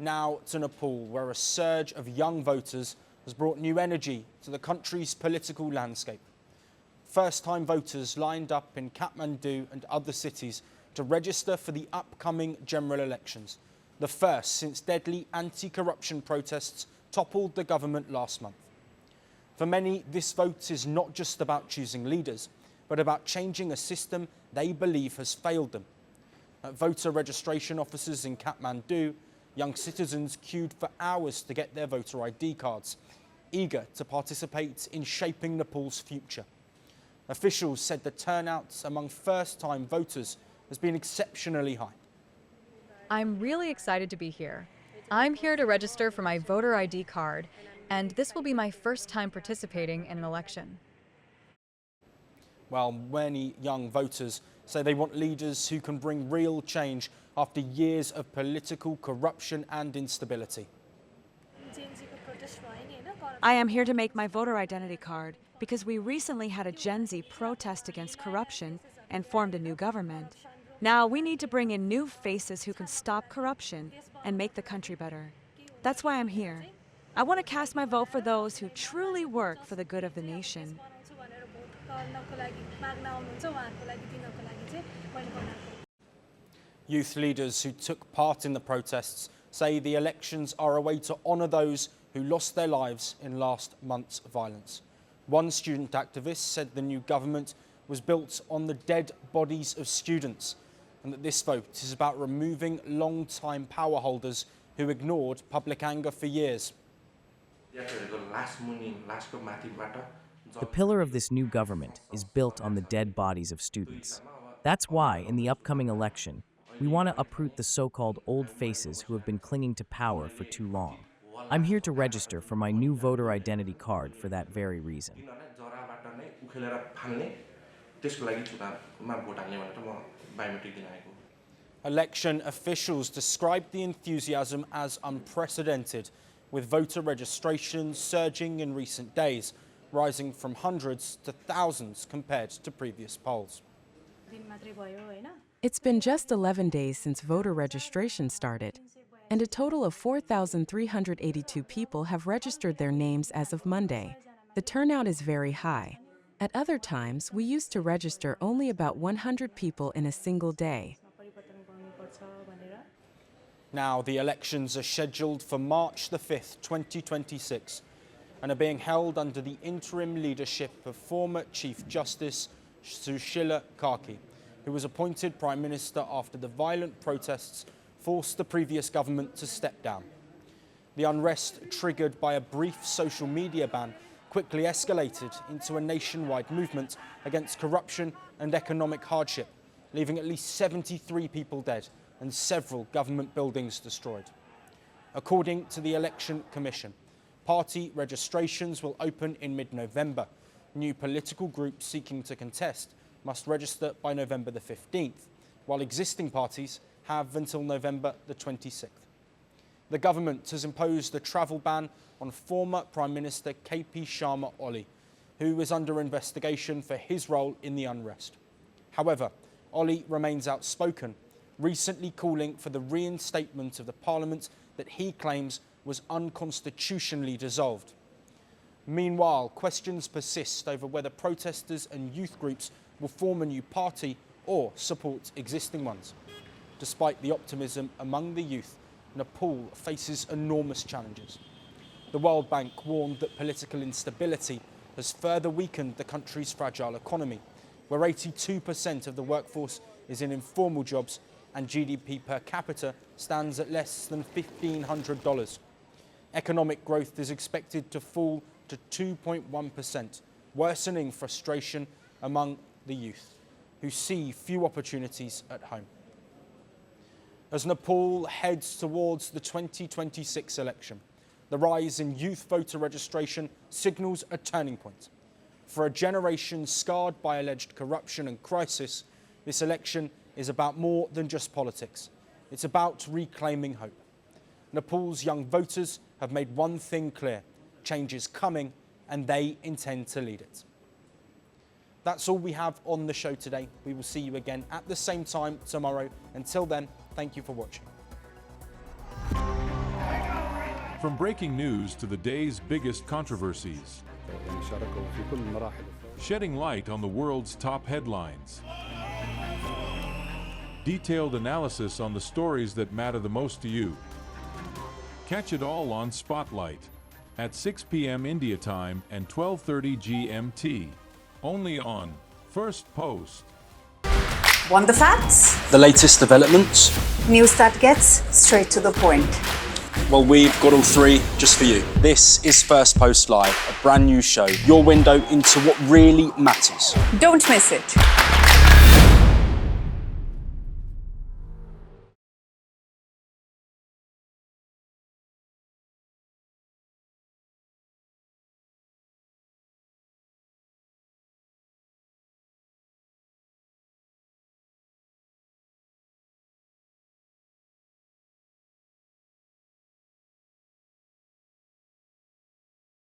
Now to Nepal, where a surge of young voters has brought new energy to the country's political landscape. First-time voters lined up in Kathmandu and other cities to register for the upcoming general elections, the first since deadly anti-corruption protests toppled the government last month. For many, this vote is not just about choosing leaders, but about changing a system they believe has failed them. At voter registration offices in Kathmandu, young citizens queued for hours to get their voter ID cards, eager to participate in shaping Nepal's future. Officials said the turnout among first-time voters has been exceptionally high. I'm really excited to be here. I'm here to register for my voter ID card, and this will be my first time participating in an election. Well, many young voters say they want leaders who can bring real change after years of political corruption and instability. I am here to make my voter identity card because we recently had a Gen Z protest against corruption and formed a new government. Now we need to bring in new faces who can stop corruption and make the country better. That's why I'm here. I want to cast my vote for those who truly work for the good of the nation. Youth leaders who took part in the protests say the elections are a way to honour those who lost their lives in last month's violence. One student activist said the new government was built on the dead bodies of students, and that this vote is about removing long-time power holders who ignored public anger for years. The pillar of this new government is built on the dead bodies of students. That's why, in the upcoming election, we want to uproot the so-called old faces who have been clinging to power for too long. I'm here to register for my new voter identity card for that very reason. Election officials described the enthusiasm as unprecedented, with voter registration surging in recent days, rising from hundreds to thousands compared to previous polls. It's been just 11 days since voter registration started, and a total of 4,382 people have registered their names as of Monday. The turnout is very high. At other times, we used to register only about 100 people in a single day. Now, the elections are scheduled for March the 5th, 2026, and are being held under the interim leadership of former Chief Justice Sushila Karki, who was appointed Prime Minister after the violent protests forced the previous government to step down. The unrest, triggered by a brief social media ban, quickly escalated into a nationwide movement against corruption and economic hardship, leaving at least 73 people dead and several government buildings destroyed. According to the Election Commission, party registrations will open in mid-November. New political groups seeking to contest must register by November the 15th, while existing parties have until November the 26th. The government has imposed a travel ban on former Prime Minister KP Sharma Oli, who is under investigation for his role in the unrest. However, Oli remains outspoken, recently calling for the reinstatement of the parliament that he claims was unconstitutionally dissolved. Meanwhile, questions persist over whether protesters and youth groups will form a new party or support existing ones. Despite the optimism among the youth, Nepal faces enormous challenges. The World Bank warned that political instability has further weakened the country's fragile economy, where 82% of the workforce is in informal jobs and GDP per capita stands at less than $1,500. Economic growth is expected to fall to 2.1%, worsening frustration among the youth, who see few opportunities at home. As Nepal heads towards the 2026 election, the rise in youth voter registration signals a turning point. For a generation scarred by alleged corruption and crisis, this election is about more than just politics. It's about reclaiming hope. Nepal's young voters have made one thing clear: change is coming, and they intend to lead it. That's all we have on the show today. We will see you again at the same time tomorrow. Until then, thank you for watching. From breaking news to the day's biggest controversies, shedding light on the world's top headlines. Detailed analysis on the stories that matter the most to you. Catch it all on Spotlight at 6 p.m. India time and 12:30 GMT. Only on Firstpost. Want the facts? The latest developments? News that gets straight to the point. Well, we've got all three just for you. This is Firstpost Live, a brand new show, your window into what really matters. Don't miss it.